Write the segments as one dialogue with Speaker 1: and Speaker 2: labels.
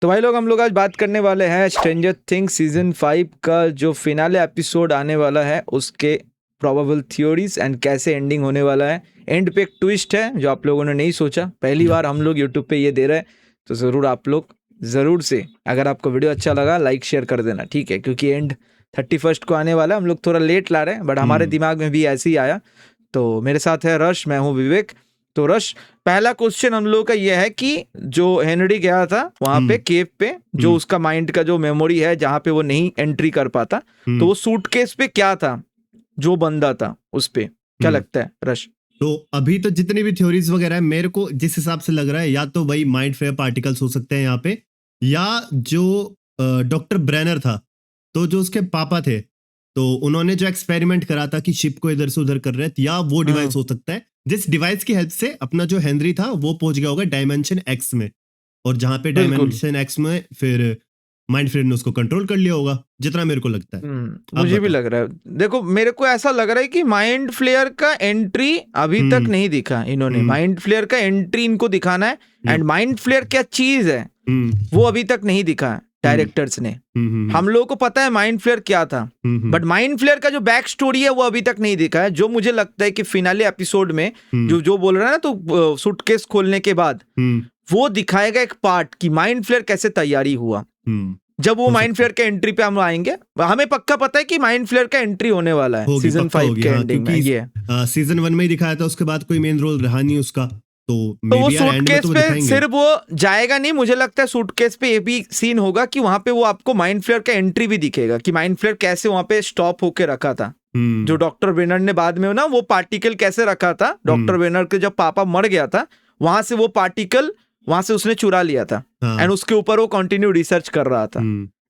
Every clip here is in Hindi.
Speaker 1: तो भाई लोग हम लोग आज बात करने वाले हैं स्ट्रेंजर थिंग्स सीजन 5 का जो फिनाले एपिसोड आने वाला है उसके प्रोबेबल थ्योरीज एंड कैसे एंडिंग होने वाला है। एंड पे एक ट्विस्ट है जो आप लोगों ने नहीं सोचा, पहली बार हम लोग यूट्यूब पे ये दे रहे हैं, तो ज़रूर आप लोग ज़रूर से अगर आपको वीडियो अच्छा लगा लाइक शेयर कर देना, ठीक है? क्योंकि एंड 31 को आने वाला है, हम लोग थोड़ा लेट ला रहे हैं बट हमारे दिमाग में भी ऐसे ही आया। तो मेरे साथ है रश, मैं हूँ विवेक। तो रश, पहला क्वेश्चन हम लोग का ये है कि जो हेनरी गया था वहां पे केव पे, जो उसका माइंड का जो मेमोरी है जहां पे वो नहीं एंट्री कर पाता, तो वो सूटकेस पे क्या था जो बंदा था उस पे, क्या लगता है रश?
Speaker 2: तो अभी तो जितनी भी थ्योरीज वगैरह है, मेरे को जिस हिसाब से लग रहा है या तो वही माइंड फ्लेयर पार्टिकल्स हो सकते हैं यहाँ पे, या जो डॉक्टर ब्रेनर था, तो जो उसके पापा थे, तो उन्होंने जो एक्सपेरिमेंट करा था कि शिप को इधर से उधर कर रहे थे, या वो डिवाइस हो सकता है जिस डिवाइस की हेल्प से अपना जो हेनरी था वो पहुंच गया होगा डायमेंशन एक्स में, और जहां पे डायमेंशन एक्स में फिर माइंड फ्लेयर ने उसको कंट्रोल कर लिया होगा, जितना मेरे को लगता है।
Speaker 1: मुझे भी लग रहा है, देखो मेरे को ऐसा लग रहा है कि माइंड फ्लेयर का एंट्री अभी तक नहीं दिखा इन्होंने। माइंड फ्लेयर का एंट्री इनको दिखाना है, एंड माइंड फ्लेयर क्या चीज है वो अभी तक नहीं दिखा है डायरेक्टर्स ने। हम लोगों को पता है माइंड फ्लेयर क्या था, बट माइंड फ्लेयर का जो बैक स्टोरी है वो अभी तक नहीं दिखा है। जो मुझे लगता है कि फिनाले एपिसोड में जो बोल रहा है ना, तो सूटकेस खोलने के बाद वो दिखाएगा एक पार्ट कि माइंड फ्लेयर कैसे तैयारी हुआ। जब वो माइंड फ्लेयर के एंट्री पे हम आएंगे, हमें पक्का पता है कि माइंड फ्लेयर का एंट्री होने वाला है सीजन 5 के एंडिंग में। ये
Speaker 2: सीजन 1 में ही दिखाया था, उसके बाद कोई मेन रोल रहा नहीं उसका, तो
Speaker 1: वो सूटकेस पे सिर्फ वो जाएगा नहीं। मुझे लगता है सूटकेस पे ये भी सीन होगा कि वहां पे वो आपको माइंड फ्लेयर का एंट्री भी दिखेगा कि माइंड फ्लेयर कैसे वहां पे स्टॉप होके रखा था। जो डॉक्टर ब्रेनर ने बाद में ना वो पार्टिकल कैसे रखा था, डॉक्टर ब्रेनर के जब पापा मर गया था वहां से वो पार्टिकल वहां से उसने चुरा लिया था, एंड उसके ऊपर वो कंटिन्यू रिसर्च कर रहा था।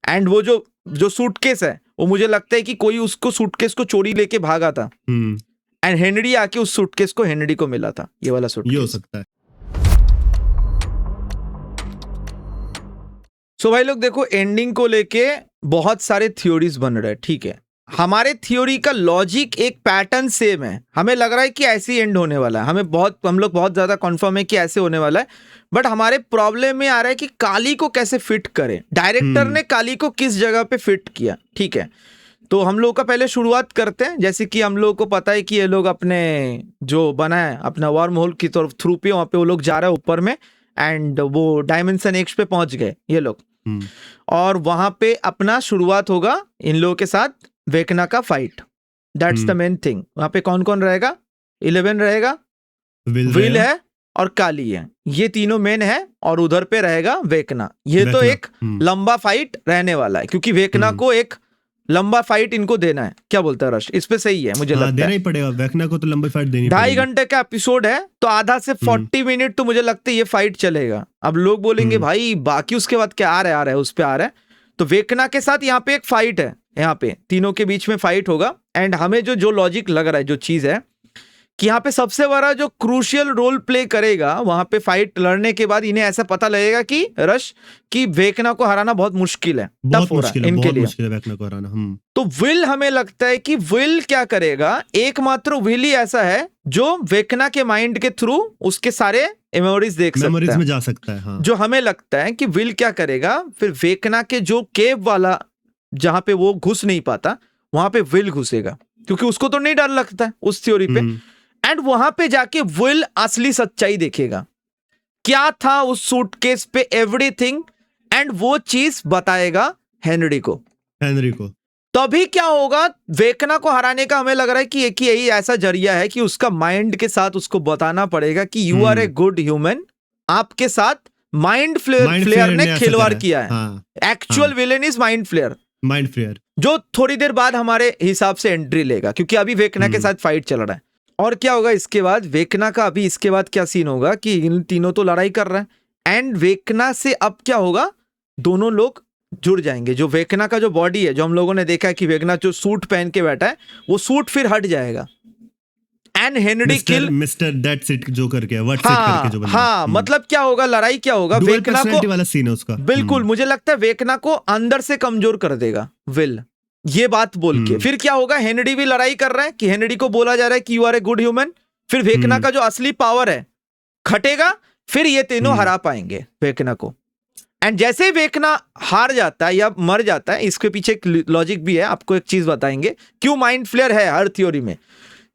Speaker 1: एंड वो जो सूटकेस है वो मुझे लगता है कि कोई उसको सूटकेस को चोरी लेके भागा था, एंड हेनरी आके उस सूटकेस को हेनरी को मिला था, ये वाला सूटकेस।
Speaker 2: ये हो सकता है।
Speaker 1: सो भाई लोग देखो, एंडिंग को लेके बहुत सारे थ्योरीज बन रहे हैं, ठीक है? हमारे थ्योरी का लॉजिक एक पैटर्न सेम है, हमें लग रहा है कि ऐसे ही एंड होने वाला है, हम लोग बहुत ज्यादा कंफर्म है कि ऐसे होने वाला है। बट हमारे प्रॉब्लम में आ रहा है कि काली को कैसे फिट करें, डायरेक्टर ने काली को किस जगह पे फिट किया, ठीक है? तो हम लोग का पहले शुरुआत करते हैं। जैसे कि हम लोग को पता है कि ये लोग अपने जो बना है अपना वार्म होल की तरफ थ्रू पे, वहां पे वो लोग जा रहे हैं ऊपर में, एंड वो डायमेंशन एक्स पे पहुंच गए ये लोग, और वहां पे अपना शुरुआत होगा इन लोगों के साथ वेकना का fight. That's the main thing. वहां पे कौन कौन रहेगा? 11 रहेगा, विल है और काली है, ये तीनों मेन है, और उधर पे रहेगा वेकना। ये तो एक लंबा फाइट रहने वाला है, क्योंकि वेकना को एक लंबा फाइट इनको देना है। क्या बोलता है रश? इस पे सही है मुझे लगता है,
Speaker 2: देना ही पड़ेगा वेकना को, तो लंबी फाइट देनी पड़ेगी।
Speaker 1: 2.5 घंटे का एपिसोड है, तो आधा से 40 मिनट तो मुझे लगता है ये फाइट चलेगा। अब लोग बोलेंगे भाई बाकी उसके बाद क्या आ रहा है उस पे आ रहा है, तो वेकना के साथ यहाँ पे एक फाइट है, यहाँ पे तीनों के बीच में फाइट होगा। एंड हमें जो लॉजिक लग रहा है, जो चीज है कि यहाँ पे सबसे बड़ा जो क्रूशियल रोल प्ले करेगा, वहां पे फाइट लड़ने के बाद इन्हें ऐसा पता लगेगा कि रश कि वेकना को हराना बहुत मुश्किल है, टफ हो रहा है इनके लिए, मुश्किल है वेकना को हराना। तो विल, हमें लगता है कि विल क्या करेगा, एकमात्र विल ही ऐसा है जो वेकना के माइंड के थ्रू उसके सारे मेमोरीज देख सकता है,
Speaker 2: में जा सकता है। हाँ।
Speaker 1: जो हमें लगता है कि विल क्या करेगा, फिर वेकना के जो केव वाला जहां पे वो घुस नहीं पाता वहां पे विल घुसेगा, क्योंकि उसको तो नहीं डर लगता है उस थ्योरी पे। एंड वहां पे जाके विल असली सच्चाई देखेगा, क्या था उस सूटकेस पे एवरीथिंग, एंड वो चीज बताएगा हेनरी को। तभी क्या होगा, वेकना को हराने का हमें लग रहा है कि एक ही यही ऐसा जरिया है कि उसका माइंड के साथ उसको बताना पड़ेगा कि you are a good human, आपके साथ माइंड फ्लेयर ने खिलवाड़ किया है। Actual villain is mind flayer, जो थोड़ी देर बाद हमारे हिसाब से एंट्री लेगा, क्योंकि अभी वेकना के साथ फाइट चल रहा है। और क्या होगा इसके बाद, वेकना का अभी इसके बाद क्या सीन होगा कि इन तीनों तो लड़ाई कर रहे हैं, एंड वेकना से अब क्या होगा, दोनों लोग जुड़ जाएंगे। जो वेकना का जो बॉडी है, जो हम लोगों ने देखा है कि वेकना जो सूट पहन के बैठा है, वो सूट फिर हट जाएगा, and Henry kill
Speaker 2: mister that's it जो करके व्हाट्स इट करके जो बना।
Speaker 1: हाँ, मतलब क्या होगा, लड़ाई क्या होगा, वेकना को
Speaker 2: वाला सीन है उसका।
Speaker 1: बिल्कुल, मुझे लगता है वेकना को अंदर से कमजोर कर देगा विल, ये बात बोल के। फिर क्या होगा, हेनरी भी लड़ाई कर रहा है कि हेनरी को बोला जा रहा है कि you are a good human, फिर वेकना का जो असली पावर है खटेगा, फिर ये तीनों हरा पाएंगे वेकना को। एंड जैसे ही वेकना हार जाता है या मर जाता है, इसके पीछे एक लॉजिक भी है, आपको एक चीज बताएंगे क्यों माइंड फ्लेयर है हर थ्योरी में।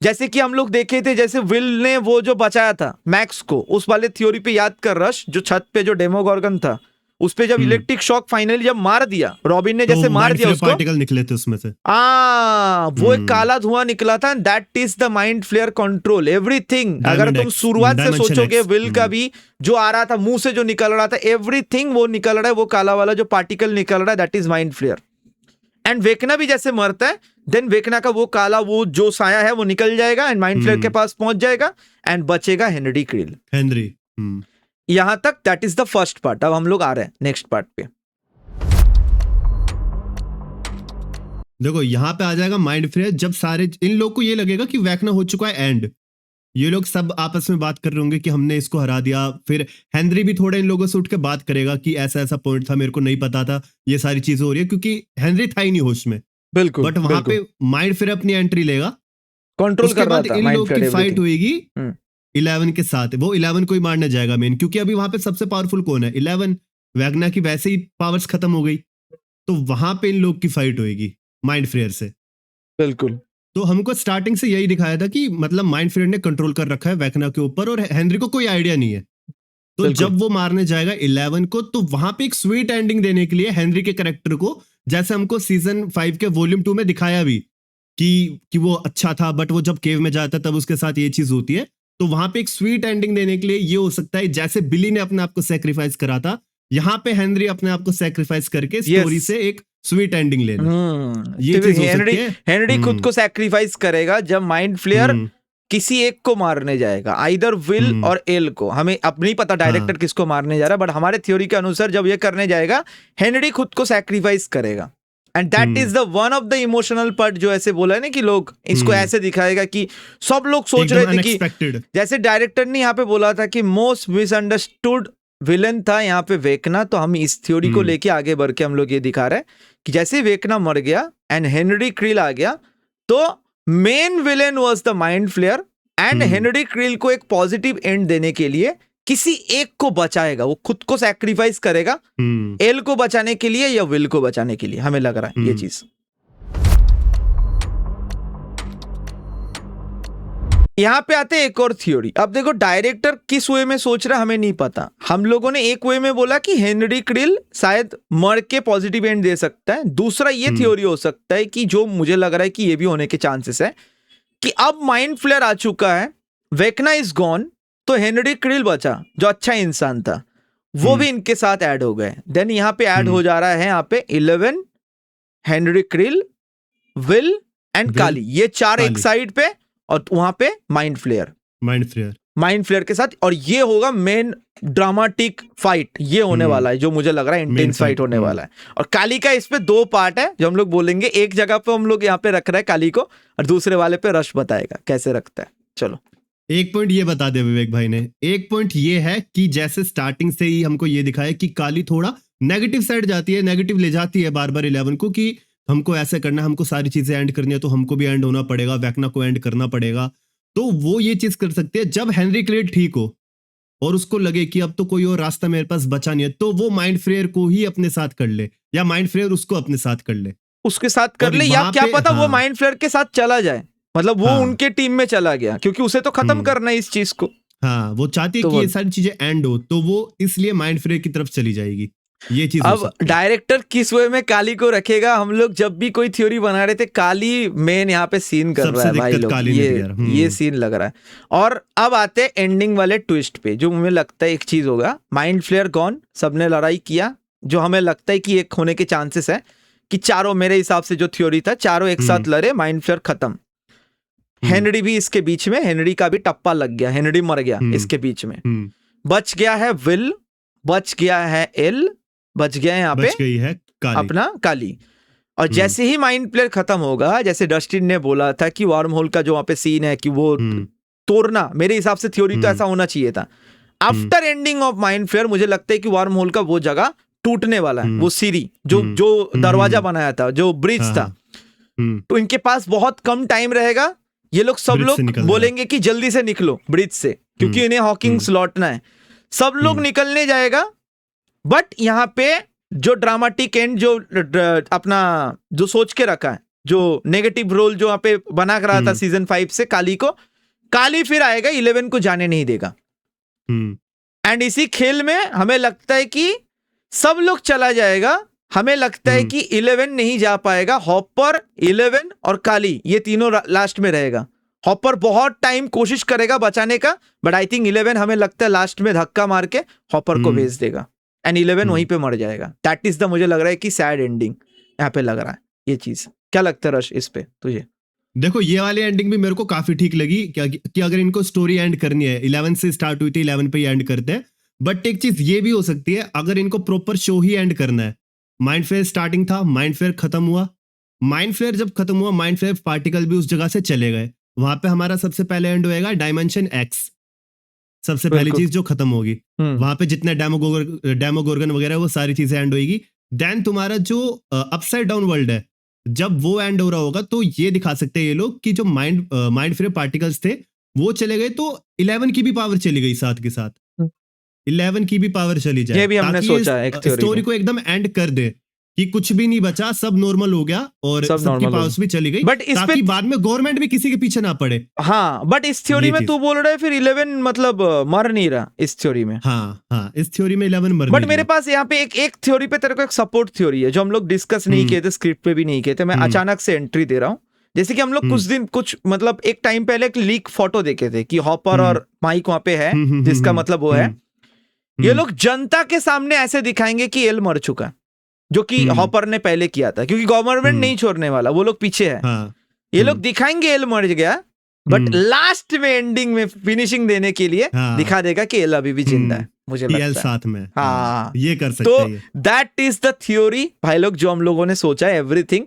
Speaker 1: जैसे कि हम लोग देखे थे, जैसे विल ने वो जो बचाया था मैक्स को, उस वाले थ्योरी पे याद कर रश, जो छत पे जो डेमोगॉर्गन था उस पे जब इलेक्ट्रिक शॉक फाइनली जब मार दिया रॉबिन ने, जैसे मार दिया उसको,
Speaker 2: पार्टिकल निकले थे उसमें से,
Speaker 1: वो एक काला धुआं निकला था। That is the mind flayer control everything. अगर तुम शुरुआत से सोचोगे विल का भी जो आ रहा था मुंह से जो निकल रहा था, एवरीथिंग वो निकल रहा है, वो काला वाला जो पार्टिकल निकल रहा है, that is mind flayer. And Vecna भी जैसे मरता है, देन वेकना का वो काला वो जो साया है वो निकल जाएगा एंड माइंड फ्लेयर के पास पहुंच जाएगा एंड बचेगा हेनरी क्रिल। यहां तक that is the first part. अब हम लोग आ रहे हैं नेक्स्ट पार्ट पे।
Speaker 2: देखो यहाँ पे आ जाएगा माइंड फ्लेयर, जब सारे इन लोग को ये लगेगा कि वेकना हो चुका है एंड, ये लोग सब आपस में बात कर रहे होंगे कि हमने इसको हरा दिया। फिर हेनरी भी थोड़ा इन लोगों से उठ के बात करेगा कि ऐसा ऐसा पॉइंट था, मेरे को नहीं पता था, ये सारी चीजें हो रही है, क्योंकि हेनरी था ही नहीं होश में।
Speaker 1: बिल्कुल।
Speaker 2: बट वहां पे माइंड फ्लेयर अपनी एंट्री लेगा,
Speaker 1: कंट्रोल कर रहा था।
Speaker 2: इन लोग की फाइट होगी 11 के साथ। वो 11 को ही मारने जाएगा मेन, क्योंकि अभी वहां पे सबसे पावरफुल कौन है? 11। वेगना की वैसे ही पावर्स खत्म हो गई, तो वहां पे इन लोग की फाइट होगी माइंड फ्लेयर से।
Speaker 1: बिल्कुल।
Speaker 2: तो हमको स्टार्टिंग से यही दिखाया था कि मतलब माइंड फ्लेयर ने कंट्रोल कर रखा है वेगना के ऊपर और हेनरी को कोई आइडिया नहीं है। तो जब वो मारने जाएगा 11 को, तो वहां पे एक स्वीट एंडिंग देने के लिए हेनरी के कैरेक्टर को, जैसे हमको सीजन 5 के वॉल्यूम 2 में दिखाया भी कि वो अच्छा था, बट वो जब केव में जाता है तब उसके साथ ये चीज होती है। तो वहां पे एक स्वीट एंडिंग देने के लिए ये हो सकता है, जैसे बिली ने अपने आप को सैक्रिफाइस करा था, यहाँ पे हेनरी अपने आप को सैक्रिफाइस करके स्टोरी से एक स्वीट एंडिंग ले ले। ये चीज हो सकती है।
Speaker 1: हेनरी खुद को सैक्रिफाइस करेगा जब माइंड फ्लेयर किसी एक को मारने जाएगा, आइदर विल और एल को। हमें अब नहीं पता डायरेक्टर किसको मारने जा रहा है, बट हमारे थ्योरी के अनुसार जब ये करने जाएगा हेनरी खुद को सैक्रिफाइस करेगा। And that is the one of the emotional part, जो ऐसे बोला है ना कि लोग इसको ऐसे दिखाएगा कि सब लोग सोच रहे थे कि जैसे डायरेक्टर ने यहाँ पे बोला था कि मोस्ट मिसअंडरस्टूड विलन था यहाँ पे वेकना, तो हम इस थ्योरी को लेके आगे बढ़ के हम लोग ये दिखा रहे हैं कि जैसे वेकना मर गया एंड हेनरी क्रिल आ गया, तो main villain was the mind flayer and Henry Creel को एक पॉजिटिव एंड देने के लिए किसी एक को बचाएगा, वो खुद को सैक्रिफाइस करेगा एल को बचाने के लिए या विल को बचाने के लिए, हमें लग रहा है ये चीज। यहां पे आते हैं एक और थ्योरी। अब देखो डायरेक्टर किस वे में सोच रहा है हमें नहीं पता। हम लोगों ने एक वे में बोला कि हेनरी क्रिल शायद मर के पॉजिटिव एंड दे सकता है। दूसरा ये थ्योरी हो सकता है कि जो मुझे लग रहा है कि ये भी होने के चांसेस है कि अब माइंड फ्लेयर आ चुका है, वेकना इज गॉन, तो हेनरी क्रिल बचा जो अच्छा इंसान था, वो भी इनके साथ ऐड हो गए। देन यहाँ पे ऐड हो जा रहा है यहाँ पे 11, हेनरी क्रिल, विल एंड काली, ये चार एक साइड पे और वहां पे माइंड फ्लेयर के साथ। और ये होगा मेन ड्रामाटिक फाइट, ये होने वाला है जो मुझे लग रहा है इंटेंस फाइट होने वाला है। और काली का इस पे 2 पार्ट है जो हम लोग बोलेंगे। एक जगह पे हम लोग यहाँ पे रख रहे हैं काली को और दूसरे वाले पे रश बताएगा कैसे रखता है। चलो
Speaker 2: एक पॉइंट ये बता दे विवेक भाई ने। एक पॉइंट ये है कि जैसे स्टार्टिंग से ही हमको ये दिखाया कि काली थोड़ा नेगेटिव साइड जाती है, नेगेटिव ले जाती है बार बार 11 को कि हमको ऐसा करना है, हमको सारी चीजें एंड करनी है, तो हमको भी एंड होना पड़ेगा, वेकना को एंड करना पड़ेगा। तो वो ये चीज कर सकते हैं जब हेनरी क्रिल ठीक हो और उसको लगे कि अब तो कोई और रास्ता मेरे पास बचा नहीं है, तो वो माइंड फ्लेयर को ही अपने साथ कर ले या माइंड फ्लेयर उसको अपने साथ कर ले,
Speaker 1: उसके साथ कर ले, या क्या पता वो माइंड फ्लेयर के साथ चला जाए, मतलब वो उनके टीम में चला गया, क्योंकि उसे तो खत्म करना है इस चीज को।
Speaker 2: हाँ, वो चाहती है कि ये सारी चीजें एंड हो, तो वो इसलिए माइंड फ्लेयर की तरफ चली जाएगी। ये चीज
Speaker 1: अब डायरेक्टर किस वे में काली को रखेगा, हम लोग जब भी कोई थ्योरी बना रहे थे काली मेन यहाँ पे सीन कर रहा है भाई लोग, ये सीन लग रहा है। और अब आते हैं एंडिंग वाले ट्विस्ट पे, जो मुझे लगता है एक चीज होगा, माइंड फ्लेयर गॉन, सबने लड़ाई किया, जो हमें लगता है कि एक होने के चांसेस है कि चारों, मेरे हिसाब से जो थ्योरी था चारों एक साथ लड़े, माइंड फ्लेयर खत्म। हेनरी भी इसके बीच में, हेनरी का भी टप्पा लग गया, हेनरी मर गया इसके बीच में। बच गया है विल, बच गया है एल, बच गया है यहाँ पे
Speaker 2: है काली।
Speaker 1: अपना काली। और जैसे ही माइंड प्लेयर खत्म होगा, जैसे डस्टिन ने बोला था कि वार्म होल का जो वहां पे सीन है कि वो तोड़ना, मेरे हिसाब से थ्योरी तो ऐसा होना चाहिए था। After ending of mind flayer मुझे लगता है कि वार्म होल का वो जगह टूटने वाला है, वो सीरी जो दरवाजा बनाया था, जो ब्रिज था, तो इनके पास बहुत कम टाइम रहेगा। ये लोग सब लोग बोलेंगे कि जल्दी से निकलो ब्रिज से, क्योंकि इन्हें हॉकिंग्स लौटना है। सब लोग निकलने जाएगा बट यहाँ पे जो ड्रामेटिक एंड जो अपना जो सोच के रखा है, जो नेगेटिव रोल जो यहाँ पे बना कर रहा था सीजन 5 से काली को, काली फिर आएगा 11 को जाने नहीं देगा। एंड इसी खेल में हमें लगता है कि सब लोग चला जाएगा, हमें लगता है कि 11 नहीं जा पाएगा। हॉपर, 11 और काली ये तीनों लास्ट में रहेगा। हॉपर बहुत टाइम कोशिश करेगा बचाने का, बट आई थिंक 11 हमें लगता है लास्ट में धक्का मार के हॉपर को भेज देगा एंड 11 वहीं पे मर जाएगा। दैट इज द, मुझे लग रहा है कि सैड एंडिंग यहाँ पे लग रहा है ये चीज। क्या लगता है रश इस पे तुझे?
Speaker 2: देखो ये वाली एंडिंग भी मेरे को काफी ठीक लगी कि अगर इनको स्टोरी एंड करनी है, 11 से स्टार्ट हुई थी 11 पे एंड करते हैं। बट एक चीज ये भी हो सकती है, अगर इनको प्रॉपर शो ही एंड करना है, माइंड फ्लेयर स्टार्टिंग था, माइंड फ्लेयर खत्म हुआ, माइंड फ्लेयर जब खत्म हुआ, माइंड फ्लेयर पार्टिकल भी उस जगह से चले गए, वहां पे हमारा सबसे पहले एंड होएगा डायमेंशन एक्स। सबसे पहली चीज जो खत्म होगी, वहां पे जितने डेमोगोर्गन वगैरह वो सारी चीजें एंड होगी। देन तुम्हारा जो अपसाइड डाउन वर्ल्ड है, जब वो एंड हो रहा होगा तो ये दिखा सकते हैं ये लोग कि जो माइंड फ्लेयर पार्टिकल्स थे वो चले गए, तो 11 की भी पावर चली गई साथ के साथ, 11 की भी पावर चली जाए।
Speaker 1: ये भी हमने सोचा है
Speaker 2: स्टोरी को एकदम एंड कर दे कि कुछ भी नहीं बचा, सब नॉर्मल हो गया और सबकी पावर्स भी चली गई,
Speaker 1: बट
Speaker 2: ताकि बाद में गवर्नमेंट भी किसी के पीछे ना पड़े।
Speaker 1: हाँ, बट इस थ्योरी में तू बोल रहा है फिर 11 मतलब मर नहीं रहा इस थ्योरी में।
Speaker 2: हाँ, इस थ्योरी में 11 मर।
Speaker 1: बट मेरे पास यहाँ पे एक थ्योरी पे तेरे को एक सपोर्ट थ्योरी है जो हम लोग डिस्कस नहीं किए थे, स्क्रिप्ट पे भी नहीं किए थे, मैं अचानक से एंट्री दे रहा हूँ। जैसे कि हम लोग कुछ मतलब एक टाइम पहले एक लीक फोटो देखे थे कि हॉपर और माइक वहां पे है, जिसका मतलब वो है ये लोग जनता के सामने ऐसे दिखाएंगे कि एल मर चुका है, जो कि हॉपर ने पहले किया था, क्योंकि गवर्नमेंट नहीं छोड़ने वाला, वो लोग पीछे है। ये लोग दिखाएंगे एल मर गया, बट लास्ट में एंडिंग में फिनिशिंग देने के लिए दिखा देगा कि एल अभी भी जिंदा है। मुझे लगता है
Speaker 2: साथ में
Speaker 1: ये कर सकते हैं। तो दैट इज द थ्योरी भाई लोग जो हम लोगों ने सोचा है, एवरीथिंग।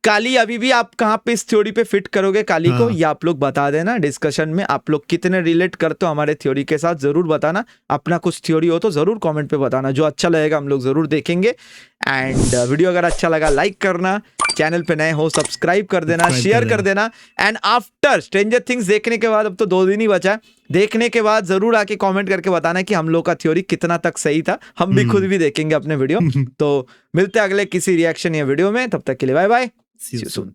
Speaker 1: काली अभी भी आप कहां पे इस थ्योरी पे फिट करोगे काली को, ये आप लोग बता देना डिस्कशन में। आप लोग कितने रिलेट करते हो हमारे थ्योरी के साथ जरूर बताना। अपना कुछ थ्योरी हो तो जरूर कमेंट पे बताना, जो अच्छा लगेगा हम लोग जरूर देखेंगे। एंड वीडियो अगर अच्छा लगा लाइक करना, चैनल पे नए हो सब्सक्राइब कर देना, शेयर कर देना। एंड आफ्टर स्ट्रेंजर थिंग्स देखने के बाद, अब तो 2 दिन ही बचा है, देखने के बाद जरूर आके कमेंट करके बताना कि हम लोग का थ्योरी कितना तक सही था। हम भी खुद भी देखेंगे अपने वीडियो। तो मिलते हैं अगले किसी रिएक्शन या वीडियो में, तब तक के लिए bye bye, see you soon.